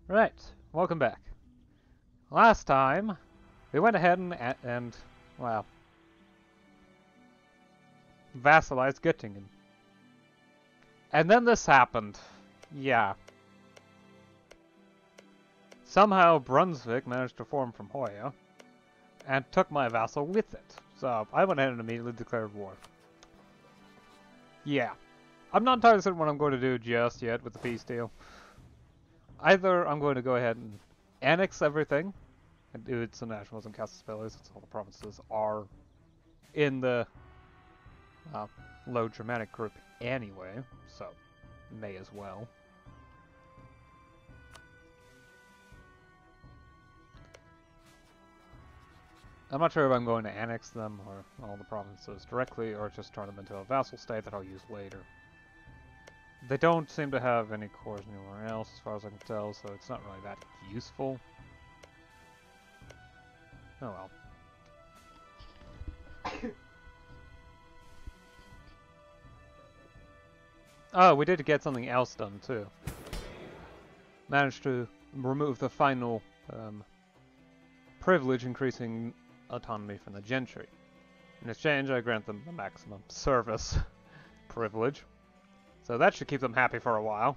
Right, welcome back. Last time, we went ahead and well, vassalized Göttingen. And then this happened. Yeah. Somehow Brunswick managed to form from Hoya, and took my vassal with it. So I went ahead and immediately declared war. Yeah. I'm not entirely certain what I'm going to do just yet with the peace deal. Either I'm going to go ahead and annex everything, and do some nationalism casus since all the provinces are in the Low Germanic group anyway, so may as well. I'm not sure if I'm going to annex them or all the provinces directly, or just turn them into a vassal state that I'll use later. They don't seem to have any cores anywhere else, as far as I can tell, so it's not really that useful. Oh well. Oh, we did get something else done too. Managed to remove the final privilege increasing autonomy from the gentry. In exchange, I grant them the maximum service privilege. So that should keep them happy for a while.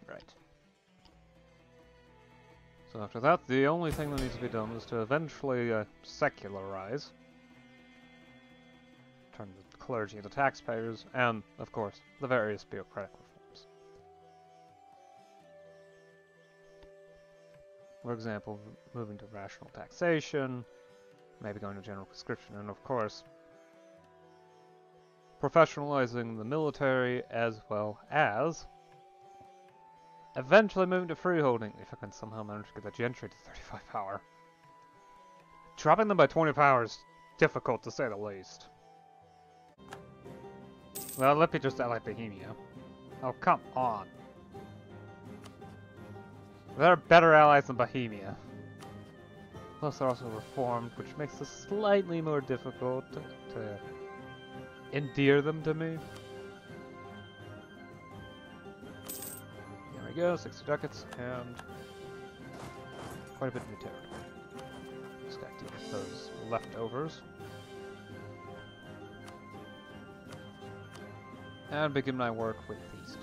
Right. So after that, the only thing that needs to be done is to eventually secularize. Turn the clergy into taxpayers, and, of course, the various bureaucratic reforms. For example, moving to rational taxation, maybe going to general conscription, and of course, professionalizing the military as well as eventually moving to freeholding, if I can somehow manage to get the gentry to 35 power. Dropping them by 20 power is difficult to say the least. Well, let me just ally Bohemia. Oh, come on. There are better allies than Bohemia. Plus, they're also reformed, which makes it slightly more difficult to endear them to me. There we go, 60 ducats, and quite a bit of new territory. Just got to get those leftovers. And begin my work with Feast.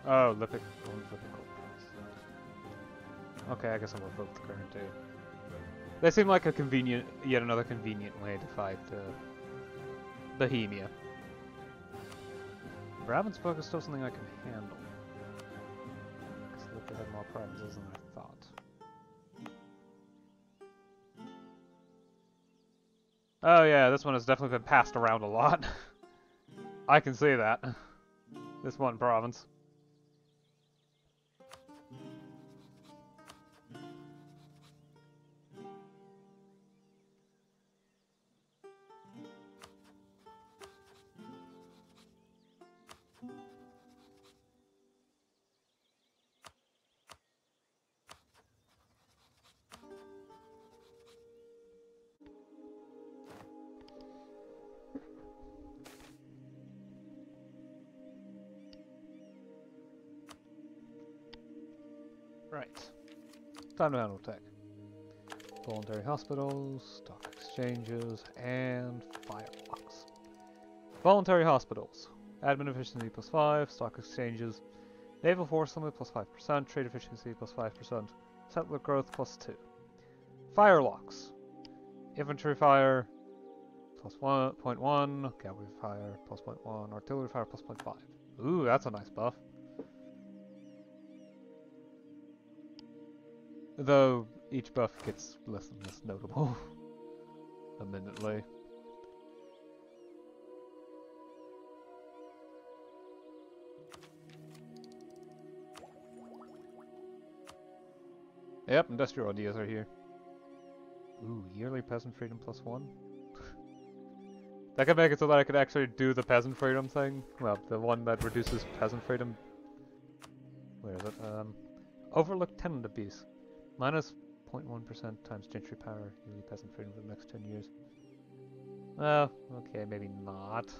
Oh, Lipic. Okay, I guess I'll revoke the current too. They seem like a convenient, yet another convenient way to fight Bohemia. Ravensburg is still something I can handle. Because Lippic had more provinces than I thought. Oh yeah, this one has definitely been passed around a lot. I can see that. This one province. Right. Time to handle tech. Voluntary hospitals, stock exchanges, and firelocks. Voluntary hospitals. Admin efficiency plus 5, stock exchanges, naval force limit plus 5%, trade efficiency plus 5%, settler growth plus 2. Firelocks. Infantry fire plus 1.1, cavalry fire plus 0.1, artillery fire plus 0.5. Ooh, that's a nice buff. Though each buff gets less and less notable, admittedly. Yep, industrial ideas are here. Ooh, yearly peasant freedom +1. That could make it so that I could actually do the peasant freedom thing. Well, the one that reduces peasant freedom. Where is it? Overlook tenant abuse. Minus 0.1% times gentry power, yearly peasant freedom for the next 10 years. Well, okay, maybe not.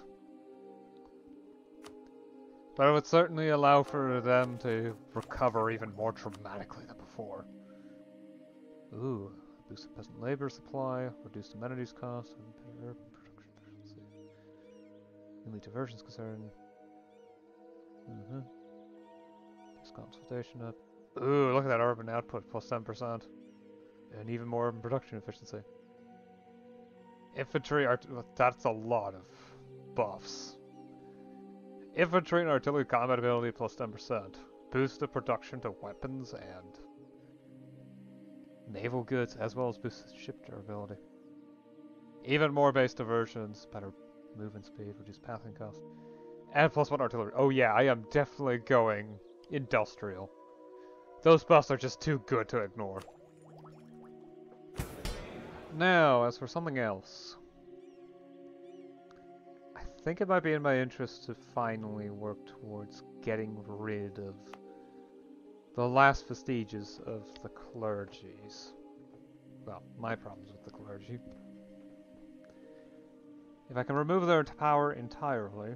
But it would certainly allow for them to recover even more dramatically than before. Ooh, boost the peasant labor supply, reduced amenities cost, and better urban production efficiency. Mainly diversion's concern. This consultation up. Ooh, look at that urban output, plus 10%. And even more urban production efficiency. Infantry art, that's a lot of buffs. Infantry and artillery combat ability plus 10%. Boosted production to weapons and naval goods, as well as boosted ship durability. Even more base diversions, better movement speed, reduced pathing cost. And +1 artillery. Oh yeah, I am definitely going industrial. Those buffs are just too good to ignore. Now, as for something else. I think it might be in my interest to finally work towards getting rid of the last vestiges of the clergies. Well, my problems with the clergy. If I can remove their power entirely,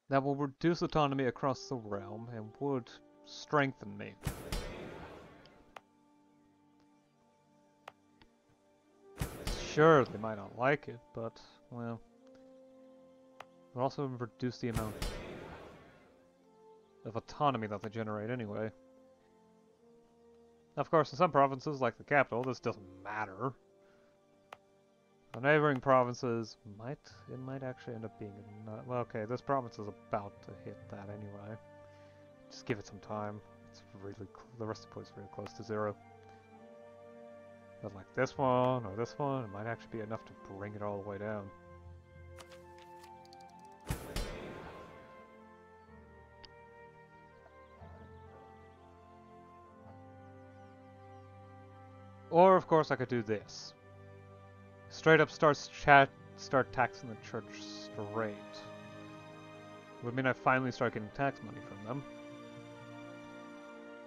that will reduce autonomy across the realm and would strengthen me. Sure, they might not like it, but, well, it will also reduce the amount of autonomy that they generate anyway. Of course, in some provinces, like the capital, this doesn't matter. The neighboring provinces might actually end up being well, okay, this province is about to hit that anyway. Just give it some time. It's really the rest of the point's really close to 0. But like this one or this one, it might actually be enough to bring it all the way down. Or of course I could do this. Straight up start taxing the church straight. It would mean I finally start getting tax money from them.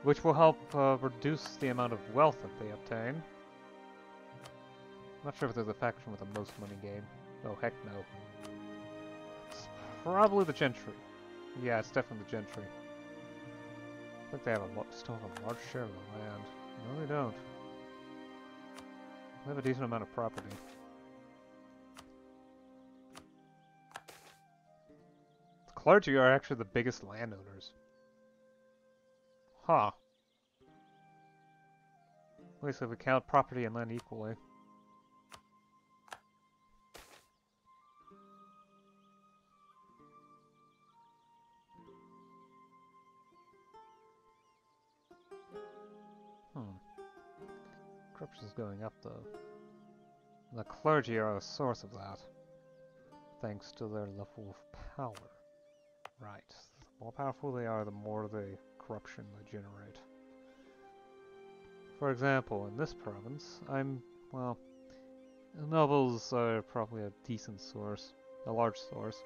Which will help reduce the amount of wealth that they obtain. I'm not sure if there's a faction with the most money gain. Oh, heck no. It's probably the gentry. Yeah, it's definitely the gentry. I think they have still have a large share of the land. No, they don't. They have a decent amount of property. The clergy are actually the biggest landowners. Huh. At least if we count property and land equally. Corruption's going up though. The clergy are the source of that. Thanks to their level of power. Right. The more powerful they are, the more the corruption they generate. For example, in this province, well, nobles are probably a decent source. A large source.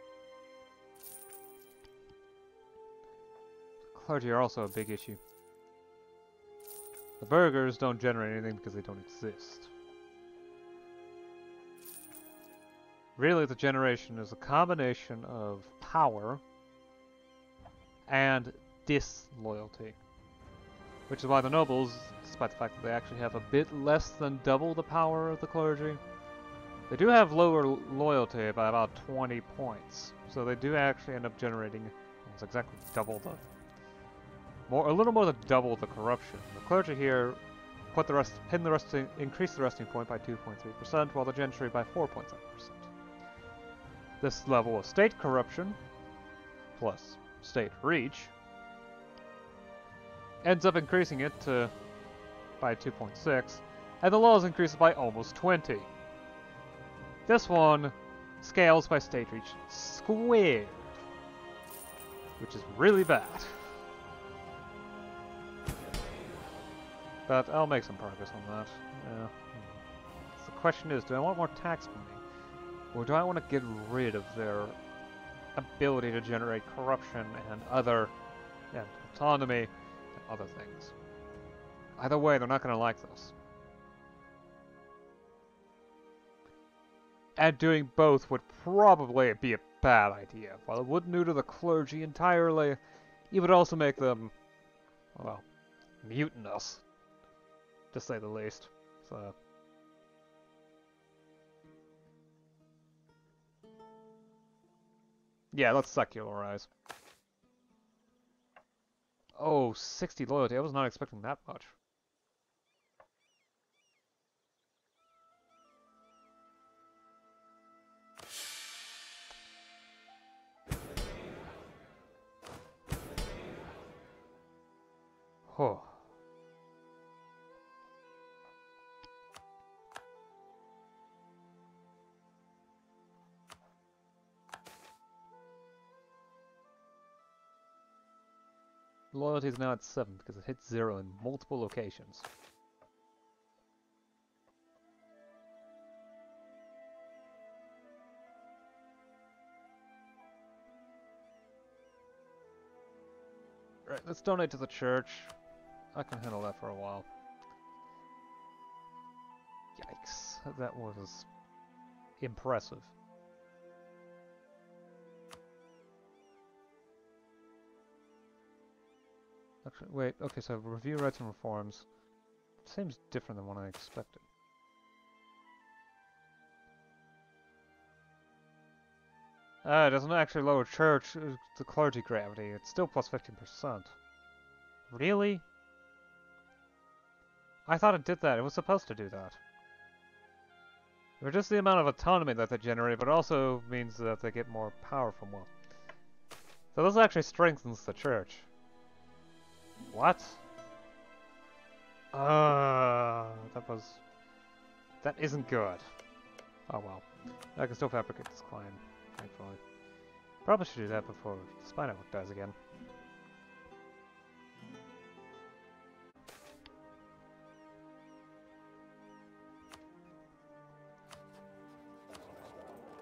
Clergy are also a big issue. The burghers don't generate anything because they don't exist. Really, the generation is a combination of power and disloyalty. Which is why the nobles, despite the fact that they actually have a bit less than double the power of the clergy, they do have lower loyalty by about 20 points. So they do actually end up generating almost exactly double the... a little more than double the corruption. The clergy here increase the resting point by 2.3%, while the gentry by 4.7%. This level of state corruption, plus state reach, ends up increasing it by 2.6, and the laws increases by almost 20. This one scales by state region squared, which is really bad. But I'll make some progress on that. So the question is, do I want more tax money? Or do I want to get rid of their ability to generate corruption and autonomy and other things? Either way, they're not going to like this. And doing both would probably be a bad idea. While it wouldn't neuter the clergy entirely, it would also make them, well, mutinous, to say the least. So, yeah, let's secularize. Oh, 60 loyalty. I was not expecting that much. Oh. Loyalty is now at 7 because it hits 0 in multiple locations. Right, let's donate to the church. I can handle that for a while. Yikes, that was impressive. Actually, wait, okay, so review rights and reforms. Seems different than what I expected. It doesn't actually lower the clergy gravity. It's still plus 15%. Really? I thought it did that. It was supposed to do that. Or just the amount of autonomy that they generate, but also means that they get more power from wealth. So this actually strengthens the church. What? That isn't good. Oh well. I can still fabricate this climb, thankfully. Probably should do that before the spy network dies again.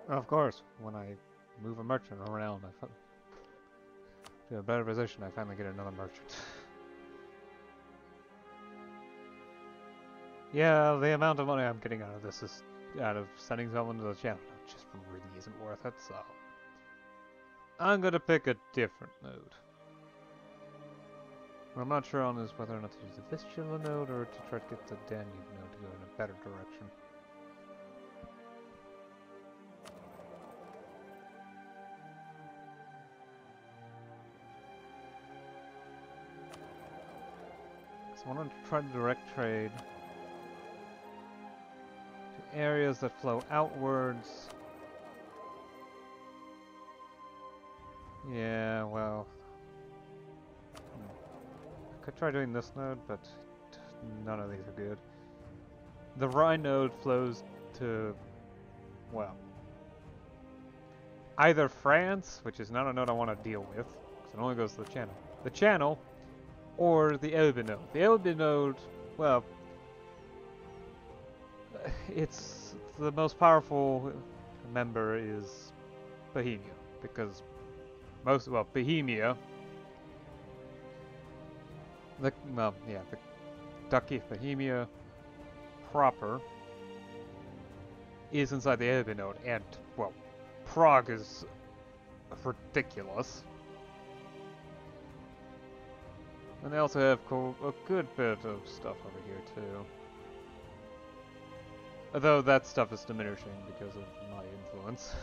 Of course, when I move a merchant around, to a better position, I finally get another merchant. Yeah, the amount of money I'm getting out of this is out of sending someone to the channel just really isn't worth it, so I'm gonna pick a different node. What I'm not sure on is whether or not to use the Vistula node or to try to get the Danube node to go in a better direction. So I want to try to direct trade to areas that flow outwards. Yeah, well, I could try doing this node, but none of these are good. The Rhine node flows to, well, either France, which is not a node I want to deal with, because it only goes to the channel, or the Elbe node. The Elbe node, well, it's the most powerful member is Bohemia, because Bohemia, the Duchy of Bohemia proper is inside the Elbe node, and, well, Prague is ridiculous. And they also have a good bit of stuff over here, too. Although that stuff is diminishing because of my influence.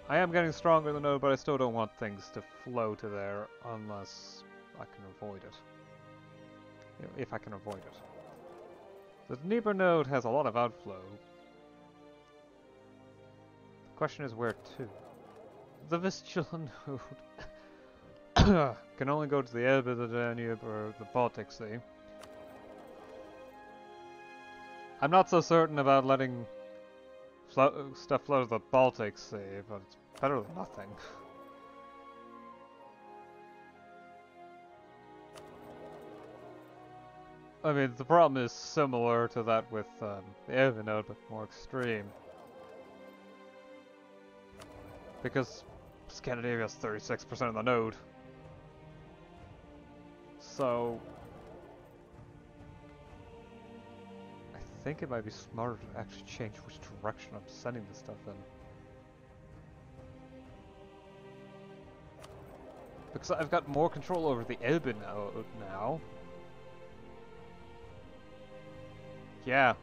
I am getting stronger in the node, but I still don't want things to flow to there unless I can avoid it. If I can avoid it. The Dnieper node has a lot of outflow. The question is where to? The Vistula node can only go to the Elbe, the Danube, or the Baltic Sea. I'm not so certain about letting stuff flow to the Baltic Sea, but it's better than nothing. I mean, the problem is similar to that with the Elbe node, but more extreme. Because Scandinavia has 36% of the node. So I think it might be smarter to actually change which direction I'm sending this stuff in. Because I've got more control over the Elbe now. Yeah.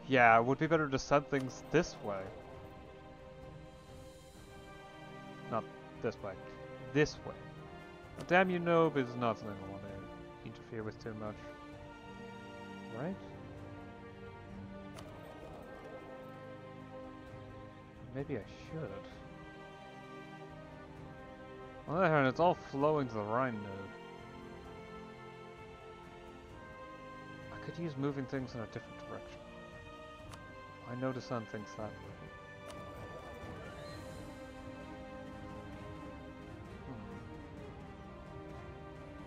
Yeah, it would be better to send things this way. Not this way. This way. The Danube is not something I want to interfere with too much. Right? Maybe I should. On the other hand, it's all flowing to the Rhine node. I could use moving things in a different direction. I know the sun thinks that way.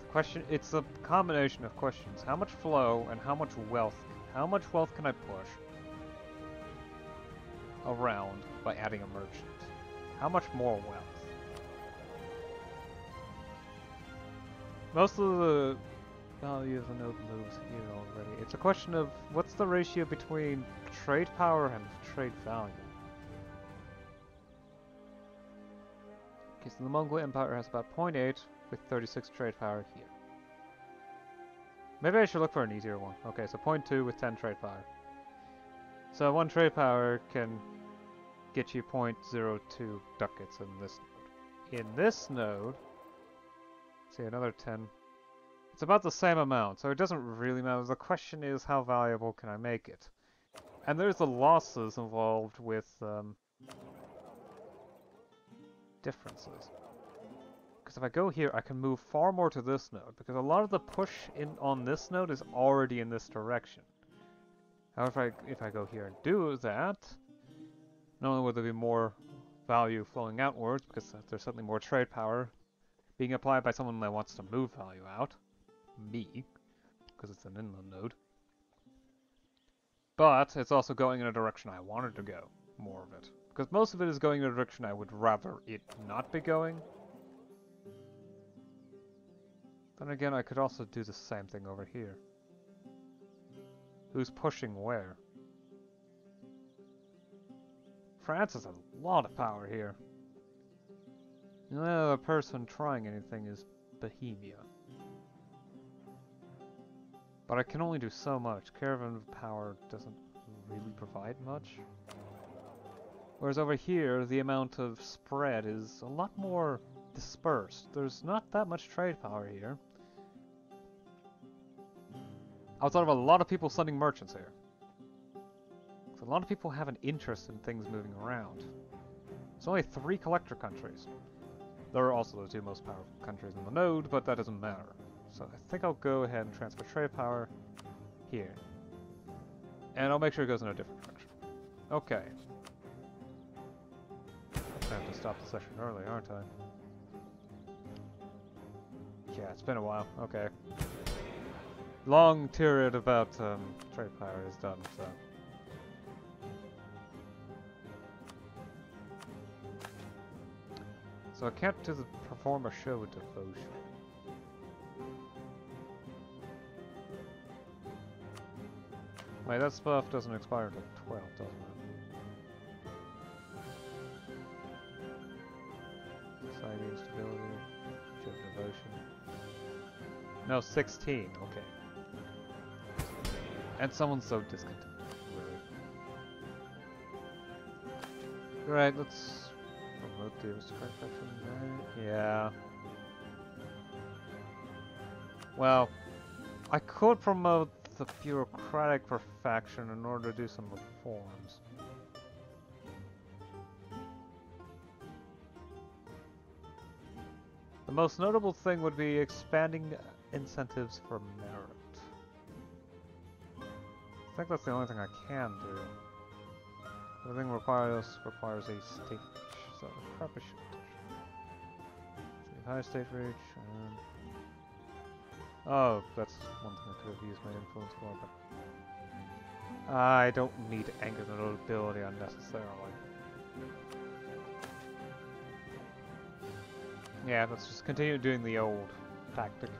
The question, it's a combination of questions. How much flow and how much wealth? How much wealth can I push around by adding a merchant? How much more wealth? Most of the value of the node moves here already. It's a question of what's the ratio between trade power and trade value. Okay, so the Mongol Empire has about 0.8 with 36 trade power here. Maybe I should look for an easier one. Okay, so 0.2 with 10 trade power. So 1 trade power can get you 0.02 ducats in this node. In this node, see another 10. It's about the same amount, so it doesn't really matter. The question is, how valuable can I make it? And there's the losses involved with differences. Because if I go here, I can move far more to this node, because a lot of the push in on this node is already in this direction. However, if I go here and do that, not only will there be more value flowing outwards, because there's certainly more trade power being applied by someone that wants to move value out. Me, because it's an inland node. But it's also going in a direction I wanted to go, more of it. Because most of it is going in a direction I would rather it not be going. Then again, I could also do the same thing over here. Who's pushing where? France has a lot of power here. The only other person trying anything is Bohemia. But I can only do so much. Caravan power doesn't really provide much. Whereas over here, the amount of spread is a lot more dispersed. There's not that much trade power here. Outside of a lot of people sending merchants here. So a lot of people have an interest in things moving around. There's only 3 collector countries. There are also the 2 most powerful countries in the node, but that doesn't matter. So I think I'll go ahead and transfer trade power here. And I'll make sure it goes in a different direction. Okay. I have to stop the session early, aren't I? Yeah, it's been a while. Okay. Long period about trade power is done, so. So I can't perform a show with devotion. Wait, that buff doesn't expire until 12, doesn't it? Society instability, show devotion. No, 16, okay. And someone's so discontent with it. Right, let's promote the aristocrat faction, right? Yeah. Well, I could promote the bureaucratic faction in order to do some reforms. The most notable thing would be expanding incentives for merit. I think that's the only thing I can do. Everything requires a state reach, so probably should touch it. High state reach, oh, that's one thing I could have used my influence for, but I don't need to anger the notability unnecessarily. Yeah, let's just continue doing the old tactic.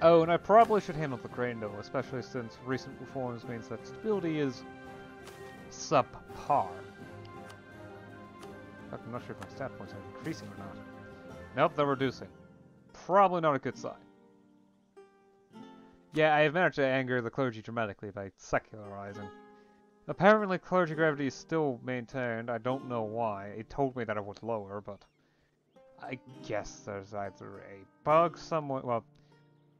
Oh, and I probably should handle the grain though, especially since recent reforms means that stability is subpar. I'm not sure if my stat points are increasing or not. Nope, they're reducing. Probably not a good sign. Yeah, I have managed to anger the clergy dramatically by secularizing. Apparently clergy gravity is still maintained, I don't know why. It told me that it would lower, but I guess there's either a bug somewhere, well,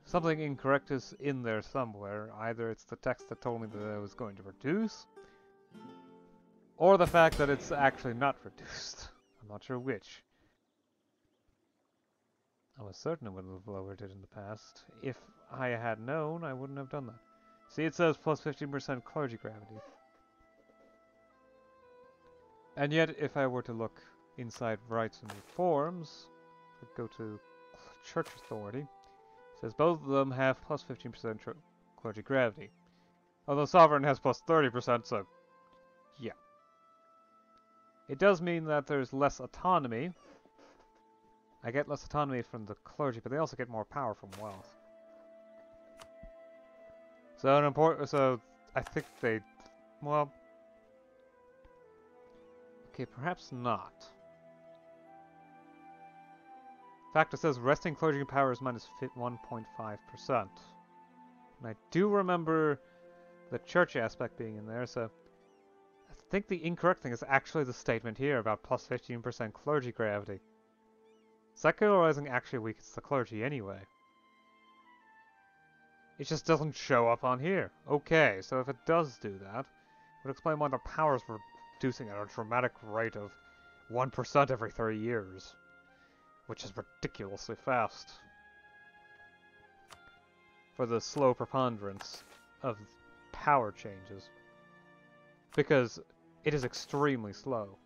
something incorrect is in there somewhere. Either it's the text that told me that it was going to reduce, or the fact that it's actually not reduced. I'm not sure which. I was certain it would have lowered it in the past. If I had known, I wouldn't have done that. See, it says plus 15% clergy gravity. And yet, if I were to look inside rights and reforms, go to church authority, it says both of them have plus 15% clergy gravity. Although sovereign has plus 30%, so yeah. It does mean that there's less autonomy. I get less autonomy from the clergy, but they also get more power from wealth. So I think they, well, okay, perhaps not. In fact, it says resting clergy power is minus 1.5%. And I do remember the church aspect being in there, so I think the incorrect thing is actually the statement here about plus 15% clergy gravity. Secularizing actually weakens the clergy anyway. It just doesn't show up on here. Okay, so if it does do that, it would explain why the powers were reducing at a dramatic rate of 1% every 3 years. Which is ridiculously fast. For the slow preponderance of power changes. Because it is extremely slow.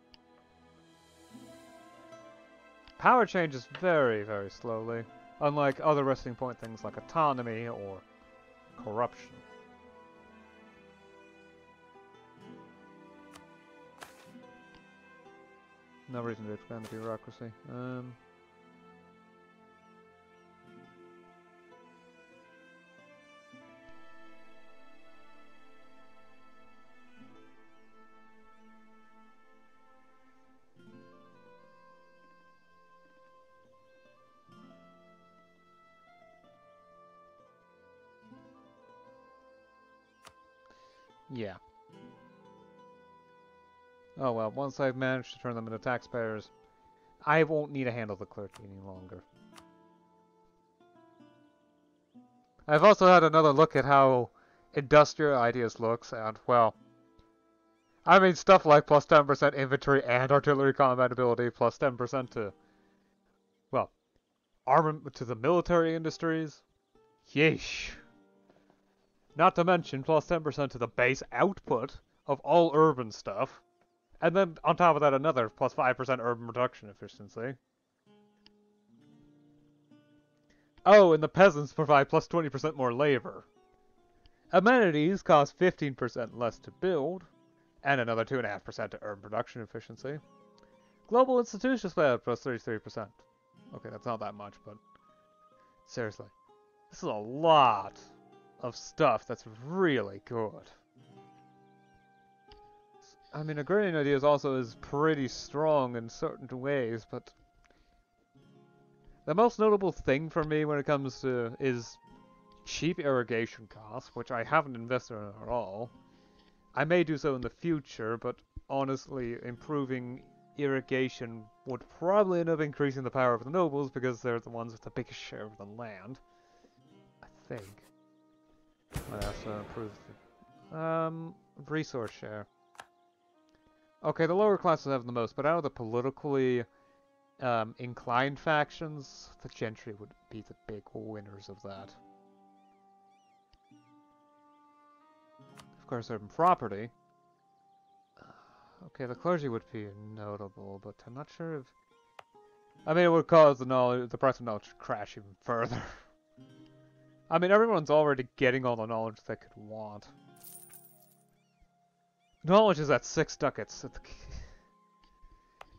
Power changes very, very slowly, unlike other resting point things like autonomy or corruption. No reason to expand the bureaucracy. Yeah. Oh well, once I've managed to turn them into taxpayers, I won't need to handle the clergy any longer. I've also had another look at how industrial ideas looks, and well, I mean stuff like plus 10% infantry and artillery combat ability, plus 10% to, well, armament to the military industries. Yeesh. Not to mention plus 10% to the base output of all urban stuff. And then on top of that another plus 5% urban production efficiency. Oh, and the peasants provide plus 20% more labor. Amenities cost 15% less to build, and another 2.5% to urban production efficiency. Global institutions provide plus 33%. Okay, that's not that much, but seriously. This is a lot of stuff that's really good. I mean, agrarian ideas also is pretty strong in certain ways, but the most notable thing for me when it comes to is cheap irrigation costs, which I haven't invested in at all. I may do so in the future, but honestly, improving irrigation would probably end up increasing the power of the nobles because they're the ones with the biggest share of the land. I think. What else improves the resource share? Okay, the lower classes have the most, but out of the politically inclined factions, the gentry would be the big winners of that. Of course, urban property. Okay, the clergy would be notable, but I'm not sure if... I mean, it would cause the price of knowledge to crash even further. I mean, everyone's already getting all the knowledge they could want. Knowledge is at 6 ducats.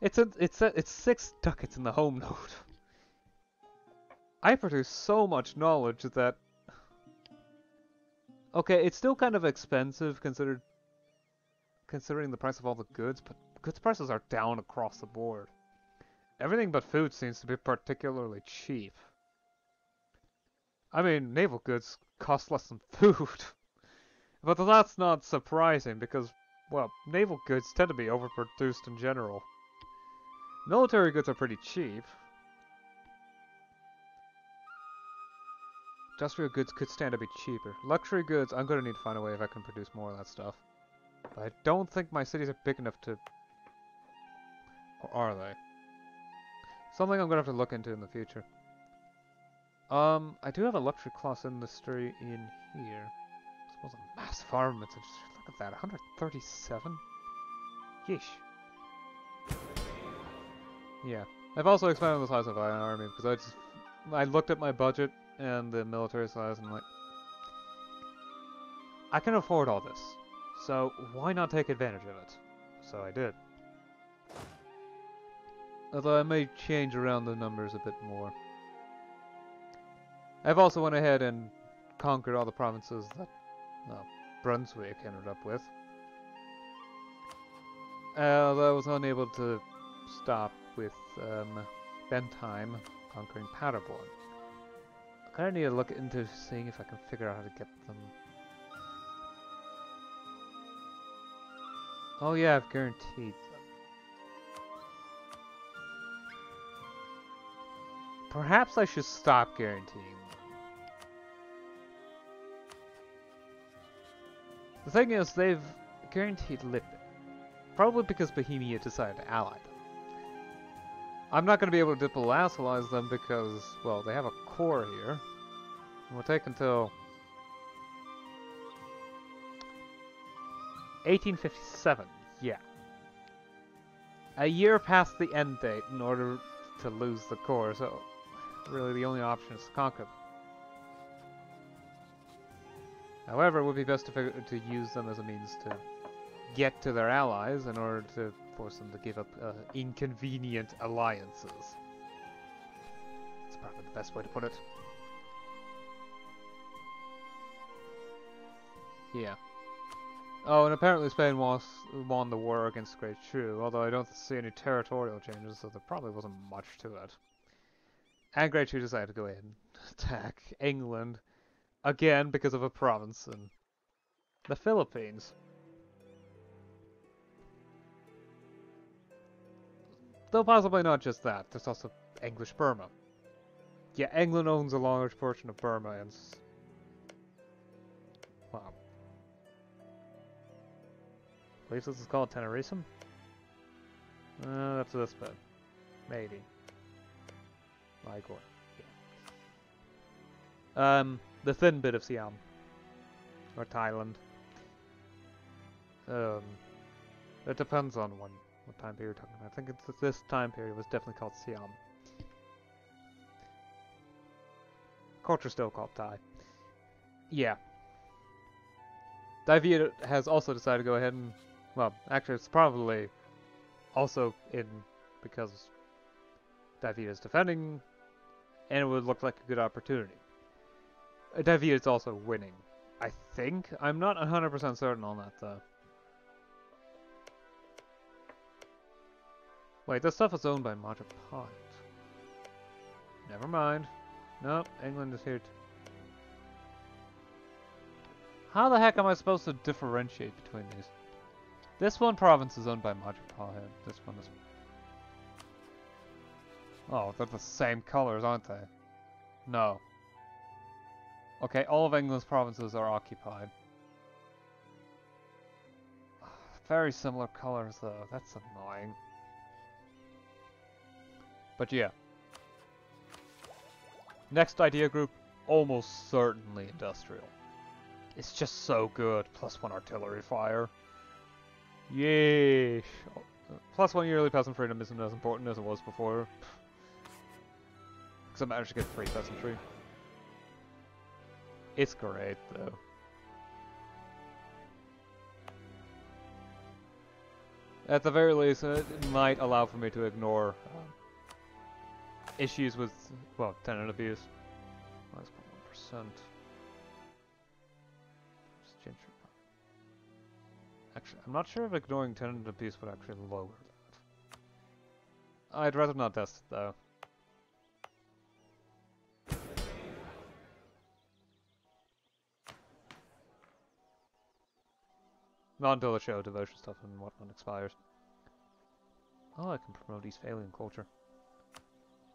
It's 6 ducats in the home node. I produce so much knowledge that... Okay, it's still kind of expensive considering the price of all the goods, but goods prices are down across the board. Everything but food seems to be particularly cheap. I mean, naval goods cost less than food. But that's not surprising because, well, naval goods tend to be overproduced in general. Military goods are pretty cheap. Industrial goods could stand to be cheaper. Luxury goods, I'm going to need to find a way if I can produce more of that stuff. But I don't think my cities are big enough to... Or are they? Something I'm going to have to look into in the future. I do have a luxury class industry in here. I suppose a massive armaments industry. Look at that, 137? Yeesh. Yeah. I've also expanded the size of my army because I looked at my budget and the military size and I'm like, I can afford all this, so why not take advantage of it? So I did. Although I may change around the numbers a bit more. I've also went ahead and conquered all the provinces that Brunswick ended up with. Although I was unable to stop with Bentheim conquering Paderborn. I kind of need to look into seeing if I can figure out how to get them. Oh yeah, I've guaranteed them. Perhaps I should stop guaranteeing them. The thing is, they've guaranteed Lippe. Probably because Bohemia decided to ally them. I'm not going to be able to diplomaticize them because, well, they have a core here. It will take until 1857, yeah. A year past the end date in order to lose the core, so really the only option is to conquer them. However, it would be best to use them as a means to get to their allies in order to force them to give up inconvenient alliances. That's probably the best way to put it. Yeah. Oh, and apparently Spain won the war against Great Chu, although I don't see any territorial changes, so there probably wasn't much to it. And Great Chu decided to go ahead and attack England again because of a province in the Philippines. Though possibly not just that, there's also English Burma. Yeah, England owns a large portion of Burma and... Wow. I believe this is called Tenerife? That's this bit. Maybe. Ligor. Yeah. The thin bit of Siam. Or Thailand. It depends on what time period you're talking about. I think it's this time period was definitely called Siam. Culture still called Thai. Yeah. David has also decided to go ahead and... Well, actually it's probably also in because David is defending and it would look like a good opportunity. David is also winning, I think. I'm not 100% certain on that though. Wait, this stuff is owned by Majapahit. Never mind. Nope, England is here. How the heck am I supposed to differentiate between these? This one province is owned by Majapahit. This one is... Oh, they're the same colors, aren't they? No. Okay, all of England's provinces are occupied. Very similar colors though, that's annoying. But yeah. Next idea group, almost certainly industrial. It's just so good. +1 artillery fire. Yay! +1 yearly peasant freedom isn't as important as it was before. Because I managed to get 3 peasantry. It's great, though. At the very least, it might allow for me to ignore issues with, well, tenant abuse. -1%. Actually, I'm not sure if ignoring tenant abuse would actually lower that. I'd rather not test it, though. Not until the show devotion stuff and whatnot expires. Oh, I can promote Eastphalian culture.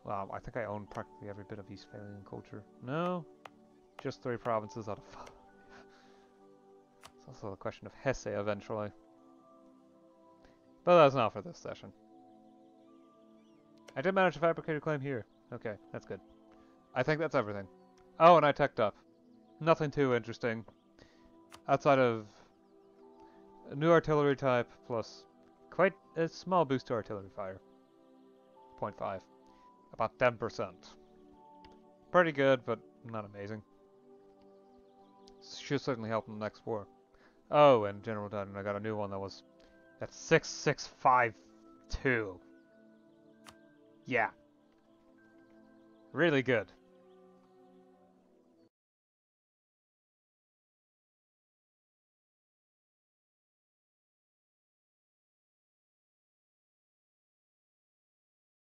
Wow, I think I own practically every bit of Eastphalian culture. No, just 3 provinces out of 5. It's also a question of Hesse eventually. But that's not for this session. I did manage to fabricate a claim here. Okay, that's good. I think that's everything. Oh, and I teched up. Nothing too interesting. Outside of a new artillery type plus quite a small boost to artillery fire. 0.5. About 10%. Pretty good, but not amazing. Should certainly help in the next war. Oh, and General Dutton, I got a new one that was at 6652. Yeah. Really good.